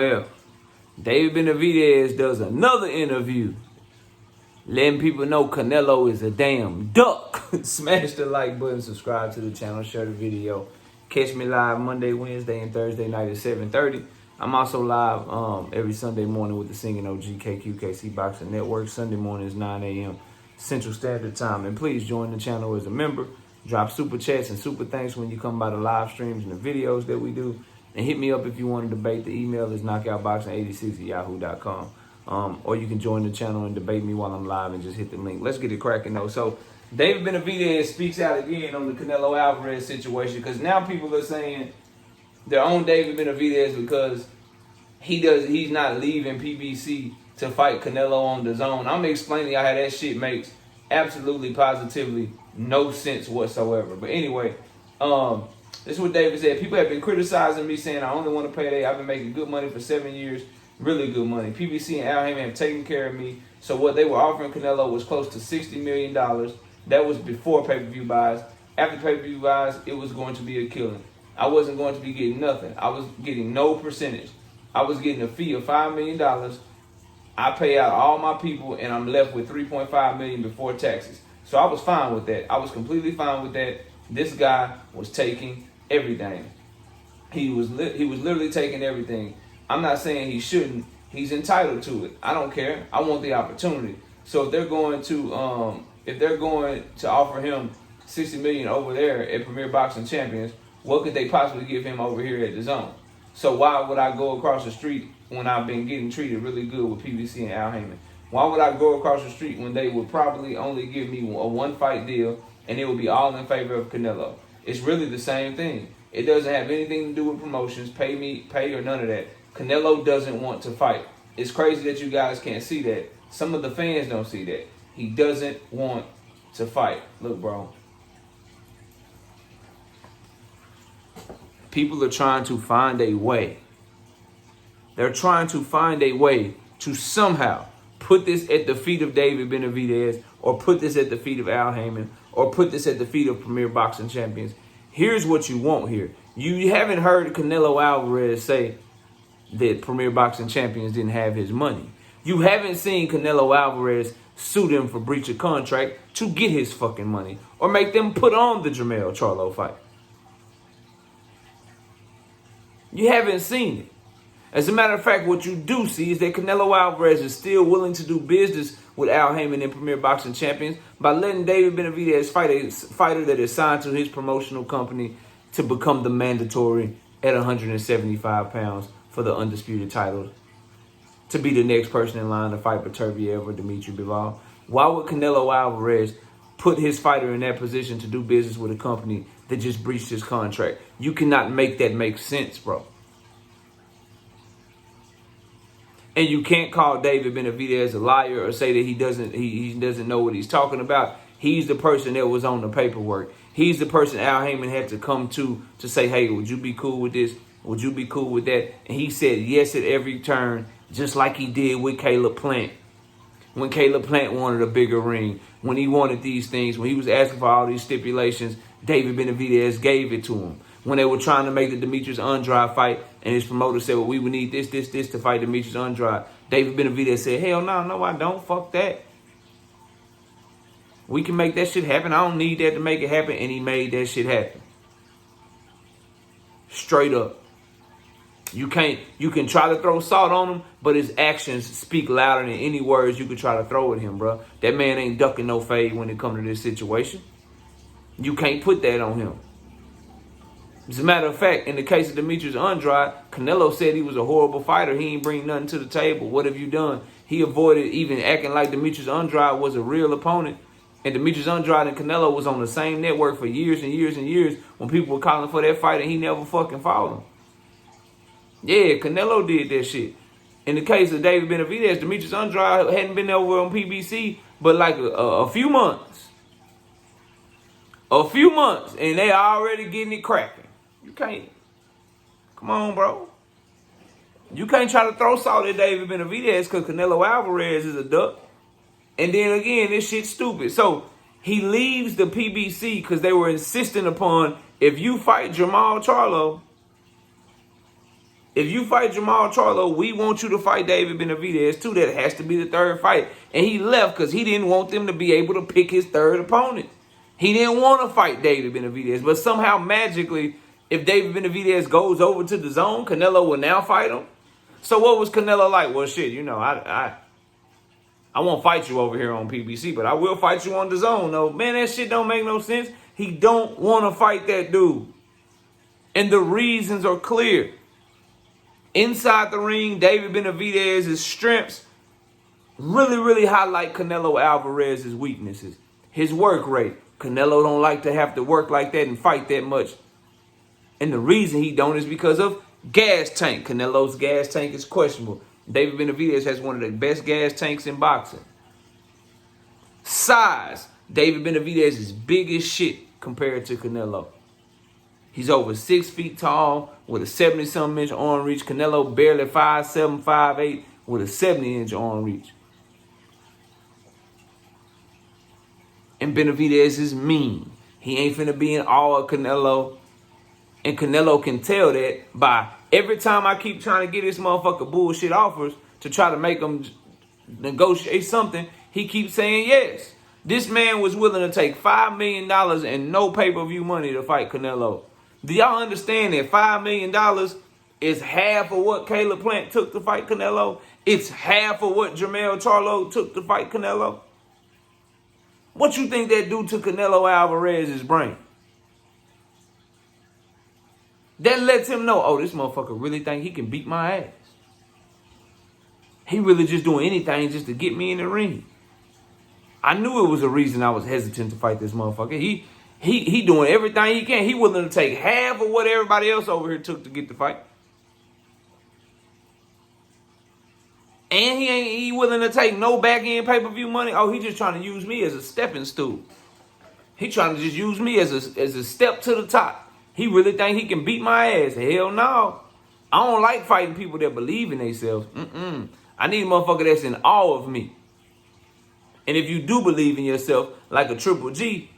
Well, David Benavidez does another interview letting people know Canelo is a damn duck. Smash the like button, subscribe to the channel, share the video. Catch me live Monday, Wednesday, and Thursday night at 7:30. I'm also live every Sunday morning with the Singing OG KQKC Boxing Network. Sunday morning is 9 a.m. Central Standard Time. And please join the channel as a member. Drop super chats and super thanks when you come by the live streams and the videos that we do. And hit me up if you want to debate. The email is knockoutboxing86@yahoo.com. Or you can join the channel and debate me while I'm live and just hit the link. Let's get it cracking though. So David Benavidez speaks out again on the Canelo Alvarez situation, because now people are saying they're on David Benavidez because he's not leaving PBC to fight Canelo on the zone. I'm explaining how that shit makes absolutely positively no sense whatsoever. But anyway, this is what David said. People have been criticizing me, saying I only want to pay. I've been making good money for 7 years, really good money. PBC and Al Heyman have taken care of me. So what they were offering Canelo was close to $60 million. That was before pay-per-view buys. After pay-per-view buys, it was going to be a killing. I wasn't going to be getting nothing. I was getting no percentage. I was getting a fee of $5 million. I pay out all my people, and I'm left with $3.5 million before taxes. So I was fine with that. I was completely fine with that. This guy was taking everything. He was literally taking everything. I'm not saying he shouldn't. He's entitled to it. I don't care. I want the opportunity. So if they're going to offer him $60 million over there at Premier Boxing Champions, what could they possibly give him over here at the Zone? So why would I go across the street when I've been getting treated really good with PBC and Al Heyman? Why would I go across the street when they would probably only give me a one-fight deal and it would be all in favor of Canelo? It's really the same thing. It doesn't have anything to do with promotions, pay or none of that. Canelo doesn't want to fight. It's crazy that you guys can't see that. Some of the fans don't see that. He doesn't want to fight. Look, bro. People are trying to find a way. They're trying to find a way to somehow put this at the feet of David Benavidez, or put this at the feet of Al Heyman, or put this at the feet of Premier Boxing Champions. Here's what you want here. You haven't heard Canelo Alvarez say that Premier Boxing Champions didn't have his money. You haven't seen Canelo Alvarez sue them for breach of contract to get his fucking money, or make them put on the Jermell Charlo fight. You haven't seen it. As a matter of fact, what you do see is that Canelo Alvarez is still willing to do business with Al Heyman and Premier Boxing Champions by letting David Benavidez fight a fighter that is signed to his promotional company to become the mandatory at 175 pounds for the undisputed title, to be the next person in line to fight Beterbiev or Dimitri Bivol. Why would Canelo Alvarez put his fighter in that position to do business with a company that just breached his contract? You cannot make that make sense, bro. And you can't call David Benavidez a liar or say that he doesn't know what he's talking about. He's the person that was on the paperwork. He's the person Al Heyman had to come to say, hey, would you be cool with this? Would you be cool with that? And he said yes at every turn, just like he did with Caleb Plant. When Caleb Plant wanted a bigger ring, when he wanted these things, when he was asking for all these stipulations, David Benavidez gave it to him. When they were trying to make the Demetrius Andrade fight, and his promoter said, well, we would need this to fight Demetrius Andrade, David Benavidez said, hell no, I don't. Fuck that. We can make that shit happen. I don't need that to make it happen. And he made that shit happen. Straight up. You can try to throw salt on him, but his actions speak louder than any words you could try to throw at him, bro. That man ain't ducking no fade when it comes to this situation. You can't put that on him. As a matter of fact, in the case of Demetrius Andrade, Canelo said he was a horrible fighter. He ain't bring nothing to the table. What have you done? He avoided even acting like Demetrius Andrade was a real opponent. And Demetrius Andrade and Canelo was on the same network for years and years and years when people were calling for that fight, and he never fucking fought him. Yeah, Canelo did that shit. In the case of David Benavidez, Demetrius Andrade hadn't been over on PBC but like a few months. A few months, and they already getting it cracking. You can't. Come on, bro. You can't try to throw salt at David Benavidez because Canelo Alvarez is a duck. And then again, this shit's stupid. So he leaves the PBC because they were insisting upon, if you fight Jermell Charlo, If you fight Jamal Charlo, we want you to fight David Benavidez too. That has to be the third fight. And he left because he didn't want them to be able to pick his third opponent. He didn't want to fight David Benavidez. But somehow, magically, if David Benavidez goes over to the zone, Canelo will now fight him. So what was Canelo like? Well, shit, you know, I won't fight you over here on PBC, but I will fight you on the zone. No, man, that shit don't make no sense. He don't want to fight that dude. And the reasons are clear. Inside the ring, David Benavidez's strengths really highlight Canelo Alvarez's weaknesses. His work rate. Canelo don't like to have to work like that and fight that much. And the reason he don't is because of gas tank. Canelo's gas tank is questionable. David Benavidez has one of the best gas tanks in boxing. Size. David Benavidez is big as shit compared to Canelo. He's over 6 feet tall with a 70-something inch arm reach. Canelo barely 5'7", 5'8", with a 70-inch arm reach. And Benavidez is mean. He ain't finna be in awe of Canelo. And Canelo can tell that by every time I keep trying to get this motherfucker bullshit offers to try to make him negotiate something, he keeps saying yes. This man was willing to take $5 million and no pay-per-view money to fight Canelo. Do y'all understand that $5 million is half of what Caleb Plant took to fight Canelo? It's half of what Jermell Charlo took to fight Canelo? What you think that do to Canelo Alvarez's brain? That lets him know, oh, this motherfucker really think he can beat my ass. He really just doing anything just to get me in the ring. I knew it was a reason I was hesitant to fight this motherfucker. He doing everything he can. He willing to take half of what everybody else over here took to get the fight. And he willing to take no back-end pay-per-view money. Oh, he just trying to use me as a stepping stool. He trying to just use me as a step to the top. He really think he can beat my ass. Hell no. I don't like fighting people that believe in themselves. I need a motherfucker that's in awe of me. And if you do believe in yourself like a Triple G,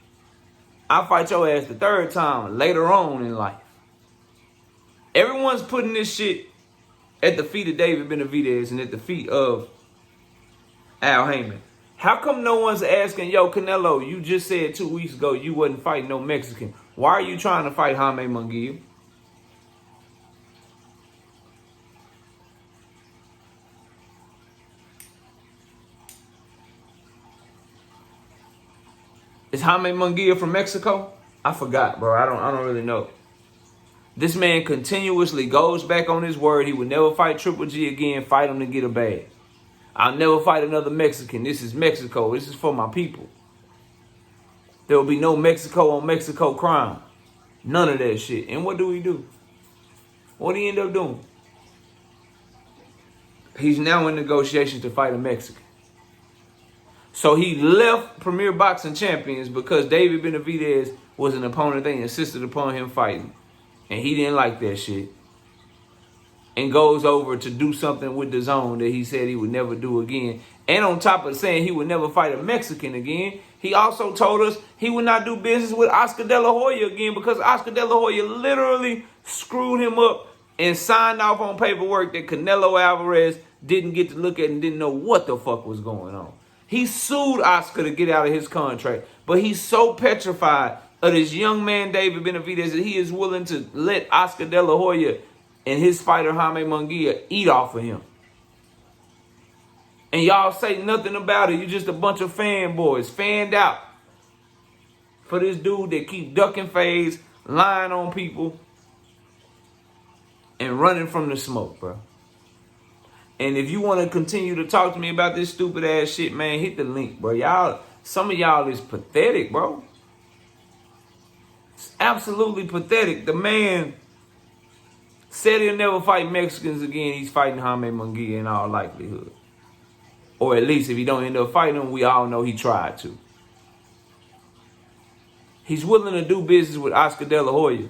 I'll fight your ass the third time later on in life. Everyone's putting this shit at the feet of David Benavidez and at the feet of Al Heyman. How come no one's asking, yo, Canelo, you just said 2 weeks ago you wasn't fighting no Mexican. Why are you trying to fight Jaime Munguia? Is Jaime Munguia from Mexico? I forgot, bro. I don't really know. This man continuously goes back on his word. He would never fight Triple G again, fight him to get a bag. I'll never fight another Mexican. This is Mexico. This is for my people. There will be no Mexico on Mexico crime. None of that shit. And what do we do? What do he end up doing? He's now in negotiations to fight a Mexican. So he left Premier Boxing Champions because David Benavidez was an opponent they insisted upon him fighting. And he didn't like that shit. And goes over to do something with the zone that he said he would never do again. And on top of saying he would never fight a Mexican again, he also told us he would not do business with Oscar De La Hoya again because Oscar De La Hoya literally screwed him up and signed off on paperwork that Canelo Alvarez didn't get to look at and didn't know what the fuck was going on. He sued Oscar to get out of his contract, but he's so petrified of this young man, David Benavidez, that he is willing to let Oscar De La Hoya and his fighter, Jaime Munguia, eat off of him. And y'all say nothing about it. You just a bunch of fanboys, fanned out for this dude that keep ducking fades, lying on people, and running from the smoke, bro. And if you want to continue to talk to me about this stupid ass shit, man, hit the link, bro. Y'all, some of y'all is pathetic, bro. It's absolutely pathetic. The man said he'll never fight Mexicans again. He's fighting Jaime Munguia in all likelihood. Or at least if he don't end up fighting him, we all know he tried to. He's willing to do business with Oscar De La Hoya.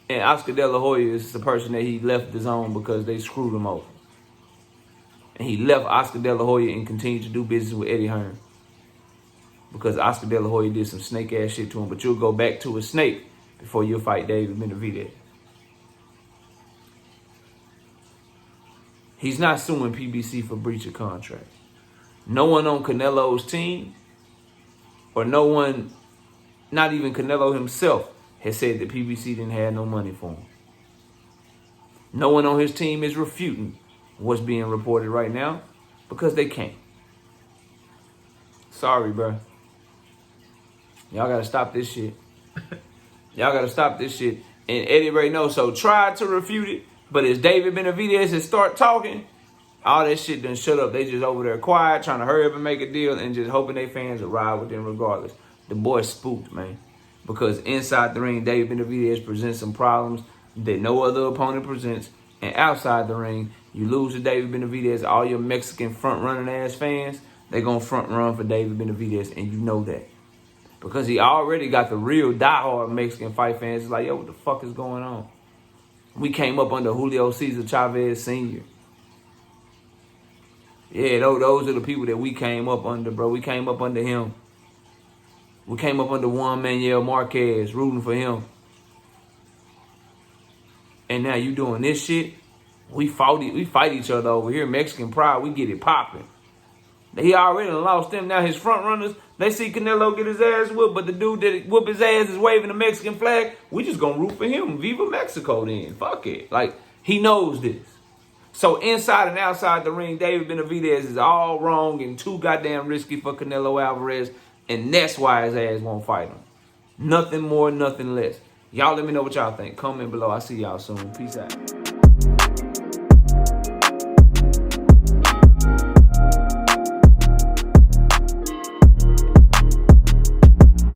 And Oscar De La Hoya is the person that he left the zone because they screwed him over. And he left Oscar De La Hoya and continued to do business with Eddie Hearn. Because Oscar De La Hoya did some snake ass shit to him. But you'll go back to a snake before you fight David Benavidez. He's not suing PBC for breach of contract. No one on Canelo's team, or no one, not even Canelo himself, has said that PBC didn't have no money for him. No one on his team is refuting what's being reported right now because they can't. Sorry, bro. Y'all got to stop this shit. Y'all got to stop this shit. And Eddie Ray knows, so tried to refute it, but as David Benavidez has start talking, all that shit done shut up. They just over there quiet, trying to hurry up and make a deal and just hoping their fans will ride with them regardless. The boy spooked, man. Because inside the ring, David Benavidez presents some problems that no other opponent presents. And outside the ring, you lose to David Benavidez, all your Mexican front-running ass fans, they're going to front-run for David Benavidez, and you know that. Because he already got the real diehard Mexican fight fans. It's like, yo, what the fuck is going on? We came up under Julio Cesar Chavez Sr. Yeah, those are the people that we came up under, bro. We came up under him. We came up under Juan Manuel Marquez, rooting for him. And now you doing this shit? We fight each other over here. Mexican pride, we get it popping. He already lost them. Now his front runners, they see Canelo get his ass whooped, but the dude that whoop his ass is waving the Mexican flag. We just gonna root for him. Viva Mexico then. Fuck it. Like, he knows this. So inside and outside the ring, David Benavidez is all wrong and too goddamn risky for Canelo Alvarez. And that's why his ass won't fight him. Nothing more, nothing less. Y'all let me know what y'all think. Comment below. I'll see y'all soon. Peace out.